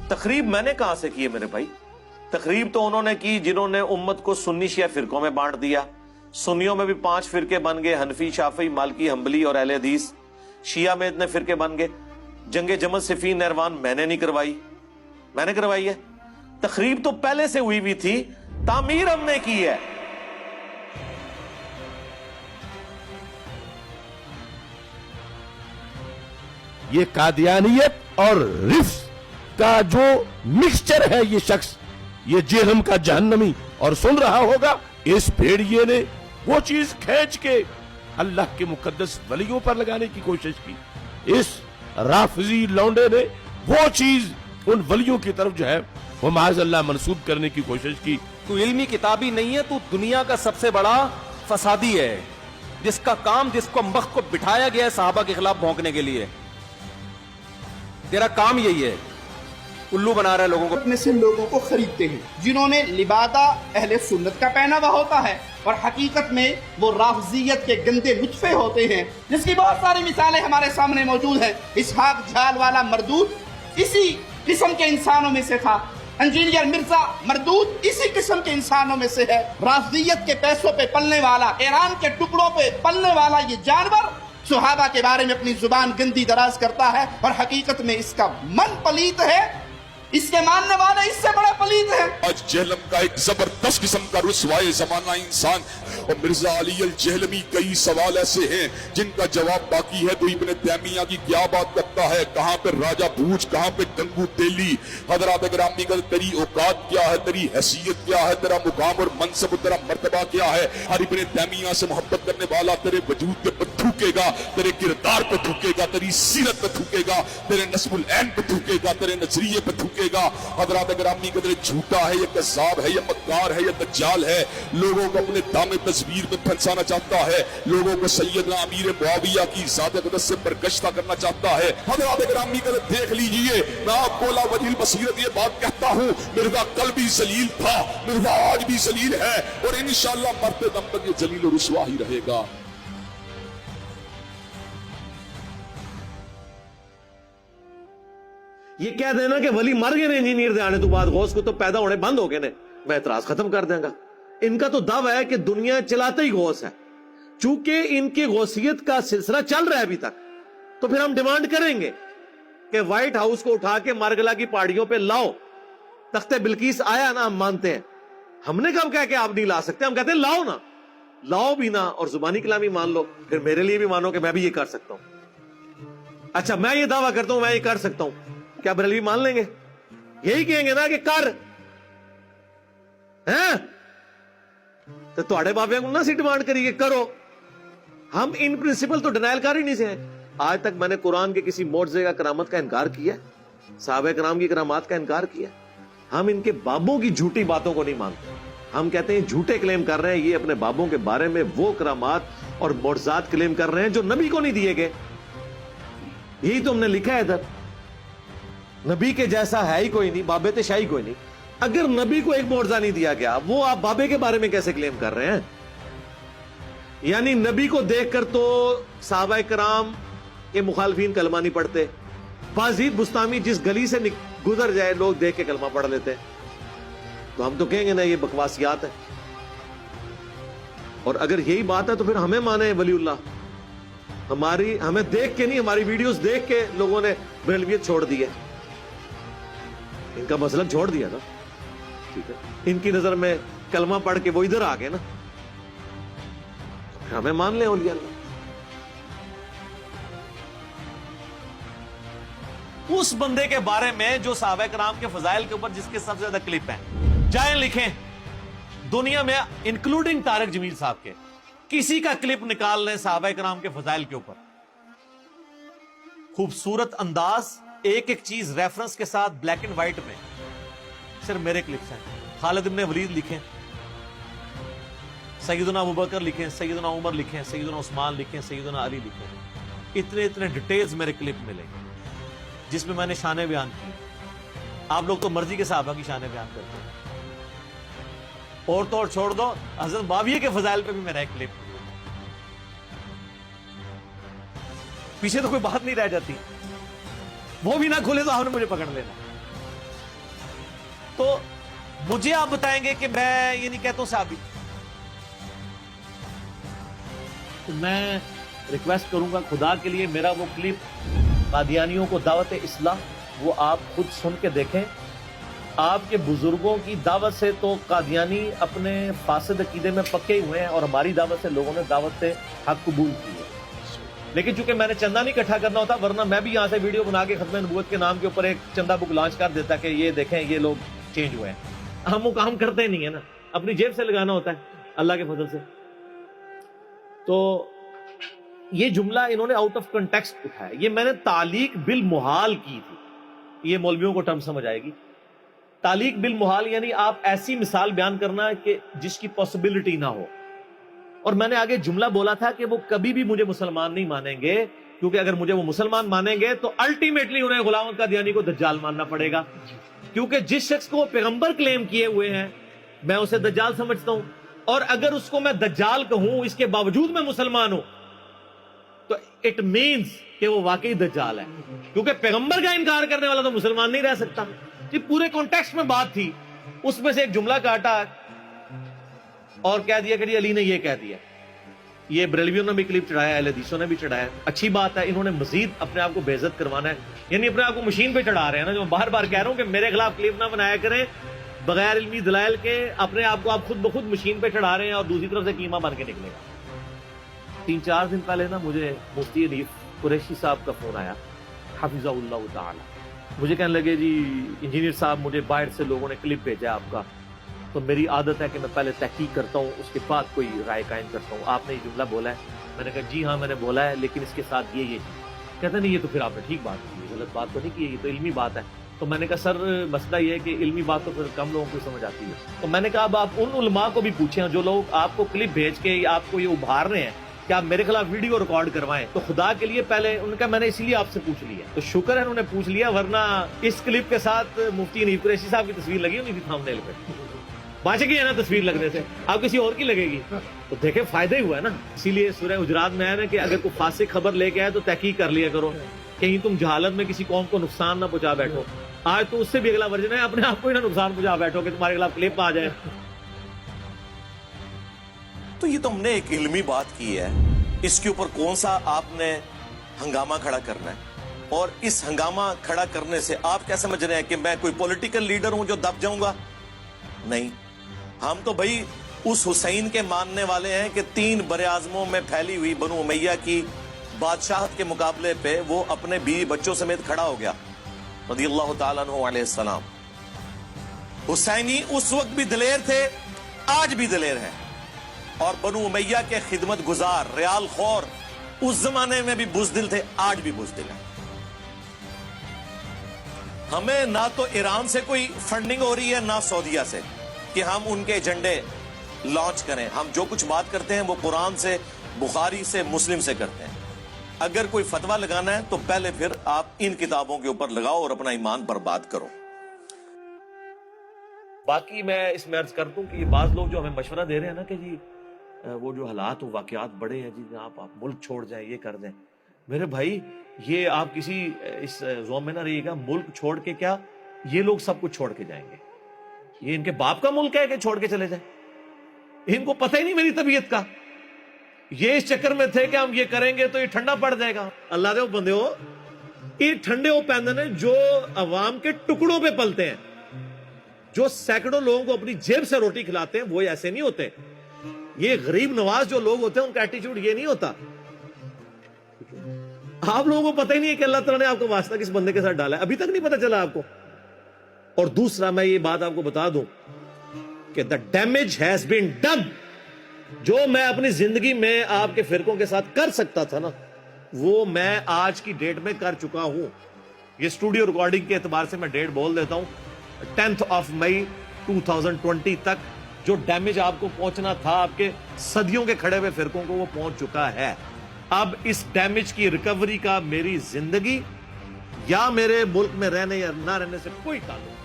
تقریب میں نے کہاں سے کی ہے میرے بھائی؟ تقریب تو انہوں نے کی جنہوں نے امت کو سنی شیعہ فرقوں میں بانٹ دیا. سنیوں میں بھی 5 فرقے بن گئے، حنفی، شافعی، مالکی، حنبلی اور اہل حدیث. شیعہ میں اتنے فرقے بن گئے. جنگ جمل، صفین، نہروان میں نے نہیں کروائی، میں نے کروائی ہے. تقریب تو پہلے سے ہوئی تھی، تعمیر ہم نے کی ہے. یہ قادیانیت اور رفض کا جو مکسچر ہے، یہ شخص، یہ جہنم کا جہنمی، اور سن رہا ہوگا اس بھیڑیے نے وہ چیز کھینچ کے اللہ کے مقدس ولیوں پر لگانے کی کوشش کی. اس رافضی لونڈے نے وہ چیز ان ولیوں کی طرف جو ہے وہ معاذ اللہ منسوب کرنے کی کوشش کی. تو علمی کتابی نہیں ہے، تو دنیا کا سب سے بڑا فسادی ہے، جس کا کام، جس کو مخ کو بٹھایا گیا ہے صحابہ کے خلاف بھونکنے کے لیے. تیرا کام یہی ہے، الو بنا رہا ہے لوگوں کو. میں سے لوگوں کو خریدتے ہیں جنہوں نے لبادہ اہل سنت کا پہنا ہوا ہوتا ہے، اور حقیقت میں وہ رافضیت کے گندے لطفے ہوتے ہیں، جس کی بہت ساری مثالیں ہمارے سامنے موجود ہیں. اسحاق جھال والا مردود اسی قسم کے انسانوں میں سے تھا. انجینئر مرزا مردود اسی قسم کے انسانوں میں سے ہے. رافضیت کے پیسوں پہ پلنے والا، ایران کے ٹکڑوں پہ پلنے والا یہ جانور صحابہ کے بارے میں اپنی زبان گندی دراز کرتا ہے، اور حقیقت میں اس کا من پلیت ہے، اس کے ماننے والے اس سے بڑے پلید ہیں. آج جہلم کا ایک زبردست قسم کا رسوائے زمانہ انسان، اور مرزا علی الجہلمی کئی سوال ایسے ہیں جن کا جواب باقی ہے. تو ابن تیمیہ کی کیا بات کرتا ہے، کہاں پہ راجہ بھوج، کہاں پہ گنگو تیلی. حضرات گرامی کا تیری اوقات کیا ہے، تیری حیثیت کیا ہے، تیرا مقام اور منصب، تیرا مرتبہ کیا ہے. ہر ابن تیمیہ سے محبت کرنے والا تیرے وجود کے پر تھوکے گا، تیرے کردار پہ تھوکے گا، تیری سیرت پہ تھوکے گا، تیرے نسب العین پہ تھوکے گا، تیرے نظریے پہ تھوکے گا. حضرات گرامی قدر جھوٹا ہے، یہ کذاب ہے، یہ مکار ہے، یہ دجال ہے. لوگوں کو اپنے دام تصویر میں پھنسانا چاہتا ہے، لوگوں کو سیدنا امیر معاویہ کی ذات اقدس سے برگشتہ کرنا چاہتا ہے. حضرات گرامی قدر دیکھ لیجئے، میں آپ کو لا وجہ البصیرت یہ بات کہتا ہوں، مرزا کل بھی ذلیل تھا، مرزا آج بھی ذلیل ہے، اور انشاءاللہ مرتے دم تک یہ ذلیل و رسوا ہی رہے گا. یہ کہہ دینا کہ ولی مر گئے نے انجینئر دے آنے تو بعد، غوث کو تو پیدا ہونے بند ہو گئے نے، میں اعتراض ختم کر دیں گا. ان کا تو دعویٰ ہے کہ دنیا چلاتا ہی غوث ہے. چونکہ ان کی غوثیت کا سلسلہ چل رہا ہے ابھی تک، تو پھر ہم ڈیمانڈ کریں گے کہ وائٹ ہاؤس کو اٹھا کے مارگلا کی پہاڑیوں پہ لاؤ. تخت بلقیس آیا نا، ہم مانتے ہیں. ہم نے کب کہا کہ آپ نہیں لا سکتے، ہم کہتے ہیں لاؤ نا، لاؤ بھی نا، اور زبانی کلامی مان لو، پھر میرے لیے بھی مانو کہ میں بھی یہ کر سکتا ہوں. اچھا میں یہ دعویٰ کرتا ہوں میں یہ کر سکتا ہوں، کیا بریلوی مان لیں گے؟ یہی کہیں گے نا کہ کر ہیں تو تھوڑے بابے کو نہ سی ڈیمانڈ کریے کرو. ہم ان پرنسپل تو ڈینائل کر ہی نہیں سے ہیں. آج تک میں نے قرآن کے کسی معجزے کا کرامت کا انکار کیا ہے، صحابہ کرام کی کرامات کا انکار کیا. ہم ان کے بابوں کی جھوٹی باتوں کو نہیں مانتے. ہم کہتے ہیں جھوٹے کلیم کر رہے ہیں، یہ اپنے بابوں کے بارے میں وہ کرامات اور معجزات کلیم کر رہے ہیں جو نبی کو نہیں دیے گئے. یہی تو ہم نے لکھا ہے ادھر، نبی کے جیسا ہے ہی کوئی نہیں، بابے تے شاہی کوئی نہیں. اگر نبی کو ایک معجزہ نہیں دیا گیا، وہ آپ بابے کے بارے میں کیسے کلیم کر رہے ہیں؟ یعنی نبی کو دیکھ کر تو صحابہ کرام کے مخالفین کلمہ نہیں پڑھتے. بازید بستامی جس گلی سے گزر جائے لوگ دیکھ کے کلمہ پڑھ لیتے. تو ہم تو کہیں گے نا یہ بکواسیات ہے. اور اگر یہی بات ہے تو پھر ہمیں مانے ولی اللہ. ہمیں دیکھ کے نہیں، ہماری ویڈیوز دیکھ کے لوگوں نے بریلویت چھوڑ دی ہے، ان کا مسلک چھوڑ دیا نا. ٹھیک ہے، ان کی نظر میں کلمہ پڑھ کے وہ ادھر آ گئے نا، ہمیں مان لیں اولیاء اللہ. اس بندے کے بارے میں جو صحابہ کرام کے فضائل کے اوپر جس کے سب سے زیادہ کلپ ہیں، جائیں لکھیں دنیا میں انکلوڈنگ طارق جمیل صاحب کے، کسی کا کلپ نکال لیں صحابہ کرام کے فضائل کے اوپر. خوبصورت انداز، ایک ایک چیز ریفرنس کے ساتھ بلیک اینڈ وائٹ میں. صرف میرے کلپس ہیں. خالد ابن ولید لکھیں، سیدنا ابوبکر لکھیں، سیدنا عمر لکھیں، سیدنا عثمان لکھیں، سیدنا علی لکھیں. اتنے ڈیٹیلز میرے کلپ ملیں گے جس میں نے شانیں بیان کی. آپ لوگ تو مرضی کے صحابہ کی شانیں بیان کرتے ہیں، اور تو اور چھوڑ دو، حضرت معاویہ کے فضائل پہ بھی میرا ایک کلپ. پیچھے تو کوئی بات نہیں رہ جاتی، وہ بھی نہ کھولے تو آپ نے مجھے پکڑ لینا. تو مجھے آپ بتائیں گے کہ میں یہ نہیں کہتا ہوں صحابی. تو میں ریکویسٹ کروں گا خدا کے لیے میرا وہ کلپ قادیانیوں کو دعوت اصلاح وہ آپ خود سن کے دیکھیں. آپ کے بزرگوں کی دعوت سے تو قادیانی اپنے فاسد عقیدے میں پکے ہوئے ہیں اور ہماری دعوت سے لوگوں نے دعوت حق قبول کی ہے. لیکن چونکہ میں نے چندہ نہیں اکٹھا کرنا ہوتا ورنہ میں بھی یہاں سے ویڈیو بنا کے ختم نبوت کے نام کے اوپر ایک چندہ بک لانچ کر دیتا کہ یہ دیکھیں یہ لوگ چینج ہوئے ہیں. ہم وہ کام کرتے نہیں ہے نا, اپنی جیب سے لگانا ہوتا ہے اللہ کے فضل سے. تو یہ جملہ انہوں نے آؤٹ آف کنٹیکسٹ اٹھایا. یہ میں نے تعلیق بالمحال کی تھی. یہ مولویوں کو ٹرم سمجھ آئے گی. تعلیق بالمحال یعنی آپ ایسی مثال بیان کرنا کہ جس کی پاسبلٹی نہ ہو. اور میں نے آگے جملہ بولا تھا کہ وہ کبھی بھی مجھے مسلمان نہیں مانیں گے, کیونکہ اگر مجھے وہ مسلمان مانیں گے تو الٹیمیٹلی انہیں غلام قادیانی کو دجال ماننا پڑے گا. کیونکہ جس شخص کو وہ پیغمبر کلیم کیے ہوئے ہیں میں اسے دجال سمجھتا ہوں, اور اگر اس کو میں دجال کہوں اس کے باوجود میں مسلمان ہوں تو اٹ مینز کہ وہ واقعی دجال ہے, کیونکہ پیغمبر کا انکار کرنے والا تو مسلمان نہیں رہ سکتا. جی پورے کانٹیکسٹ میں بات تھی, اس میں سے ایک جملہ کاٹا اور کہہ دیا کہ جی علی نے یہ کہہ دیا. یہ بریلویوں نے بھی کلپ چڑھایا, اہل حدیثوں نے بھی چڑھایا. اچھی بات ہے, انہوں نے مزید اپنے آپ کو بے عزت کروانا ہے, یعنی اپنے آپ کو مشین پہ چڑھا رہے ہیں نا. جو میں بار بار کہہ رہا ہوں کہ میرے خلاف کلپ نہ بنایا کریں بغیر علمی دلائل کے. اپنے آپ کو آپ خود بخود مشین پہ چڑھا رہے ہیں اور دوسری طرف سے قیمہ بن کے نکلے گا. 3-4 دن پہلے نا مجھے مفتی حنیف قریشی صاحب کا فون آیا حفظہ اللہ تعالی. مجھے کہنے لگے جی انجینئر صاحب مجھے باہر سے لوگوں نے کلپ بھیجا آپ کا, تو میری عادت ہے کہ میں پہلے تحقیق کرتا ہوں اس کے بعد کوئی رائے قائم کرتا ہوں. آپ نے یہ جملہ بولا ہے. میں نے کہا جی ہاں میں نے بولا ہے, لیکن اس کے ساتھ یہ کہتا نہیں یہ تو پھر آپ نے ٹھیک بات کی, غلط بات تو نہیں کی, یہ تو علمی بات ہے. تو میں نے کہا سر مسئلہ یہ ہے کہ علمی بات تو پھر کم لوگوں کو سمجھ آتی ہے. تو میں نے کہا اب آپ ان علماء کو بھی پوچھیں جو لوگ آپ کو کلپ بھیج کے آپ کو یہ ابھار رہے ہیں کہ آپ میرے خلاف ویڈیو ریکارڈ کروائیں, تو خدا کے لیے پہلے ان کا میں نے اسی لیے آپ سے پوچھ لیا. تو شکر ہے انہوں نے پوچھ لیا, ورنہ اس کلپ کے ساتھ مفتی حنیف قریشی صاحب کی تصویر لگی ہونی تھی تھمبنیل پہ. بچ گئی ہے نا تصویر لگنے سے, اب کسی اور کی لگے گی تو دیکھیں فائدہ ہی ہوا ہے نا. اسی لیے سورہ حجرات میں ہے نا کہ اگر کوئی فاسق خبر لے کے آئے تو تحقیق کر لیا کرو, کہیں تم جہالت میں کسی قوم کو نقصان نہ پہنچا بیٹھو. آج تو اس سے بھی اگلا ورژن ہے, اپنے آپ کو ہی نہ نقصان پہنچا بیٹھو کہ تمہارے خلاف کلپ آ جائے. تو یہ تو ہم نے ایک علمی بات کی ہے, اس کے اوپر کون سا آپ نے ہنگامہ کھڑا کرنا ہے, اور اس ہنگامہ کھڑا کرنے سے آپ کیا سمجھ رہے ہیں کہ میں کوئی پولیٹیکل لیڈر ہوں جو دب جاؤں گا؟ نہیں, ہم تو بھائی اس حسین کے ماننے والے ہیں کہ 3 براعظموں میں پھیلی ہوئی بنو امیہ کی بادشاہت کے مقابلے پہ وہ اپنے بیوی بچوں سمیت کھڑا ہو گیا رضی اللہ تعالیٰ عنہ علیہ السلام. حسینی اس وقت بھی دلیر تھے, آج بھی دلیر ہیں, اور بنو امیہ کے خدمت گزار ریال خور اس زمانے میں بھی بزدل تھے, آج بھی بزدل ہیں. ہمیں نہ تو ایران سے کوئی فنڈنگ ہو رہی ہے نہ سعودیہ سے کہ ہم ان کے ایجنڈے لانچ کریں. ہم جو کچھ بات کرتے ہیں وہ قرآن سے, بخاری سے, مسلم سے کرتے ہیں. اگر کوئی فتویٰ لگانا ہے تو پہلے پھر آپ ان کتابوں کے اوپر لگاؤ اور اپنا ایمان برباد کرو. باقی میں اس میں عرض کرتا ہوں کہ یہ بعض لوگ جو ہمیں مشورہ دے رہے ہیں نا کہ جی وہ جو حالات و واقعات بڑے ہیں جی آپ ملک چھوڑ جائیں, یہ کر دیں. میرے بھائی یہ آپ کسی اس زوم میں نہ رہیے گا, ملک چھوڑ کے کیا یہ لوگ سب کچھ چھوڑ کے جائیں گے. یہ ان کے باپ کا ملک ہے کہ چھوڑ کے چلے جائیں, ان کو پتہ ہی نہیں میری طبیعت کا. یہ اس چکر میں تھے کہ ہم یہ کریں گے تو یہ ٹھنڈا پڑ جائے گا. اللہ دے بندے ہو, یہ ٹھنڈے وہ پیندن ہیں جو عوام کے ٹکڑوں پہ پلتے ہیں, جو سینکڑوں لوگوں کو اپنی جیب سے روٹی کھلاتے ہیں وہ ایسے نہیں ہوتے. یہ غریب نواز جو لوگ ہوتے ہیں ان کا ایٹیچیوڈ یہ نہیں ہوتا. آپ لوگوں کو پتہ ہی نہیں ہے کہ اللہ تعالیٰ نے آپ کو واسطہ کس بندے کے ساتھ ڈالا ہے, ابھی تک نہیں پتہ چلا آپ کو. اور دوسرا میں یہ بات آپ کو بتا دوں کہ the damage has been done. جو میں اپنی زندگی میں آپ کے فرقوں کے ساتھ کر سکتا تھا نا وہ میں آج کی ڈیٹ میں کر چکا ہوں. یہ اسٹوڈیو ریکارڈنگ کے اعتبار سے میں ڈیٹ بول دیتا ہوں, 10 مئی 2020 تک جو ڈیمیج آپ کو پہنچنا تھا آپ کے صدیوں کے کھڑے ہوئے فرقوں کو وہ پہنچ چکا ہے. اب اس ڈیمیج کی ریکوری کا میری زندگی یا میرے ملک میں رہنے یا نہ رہنے سے کوئی تعلق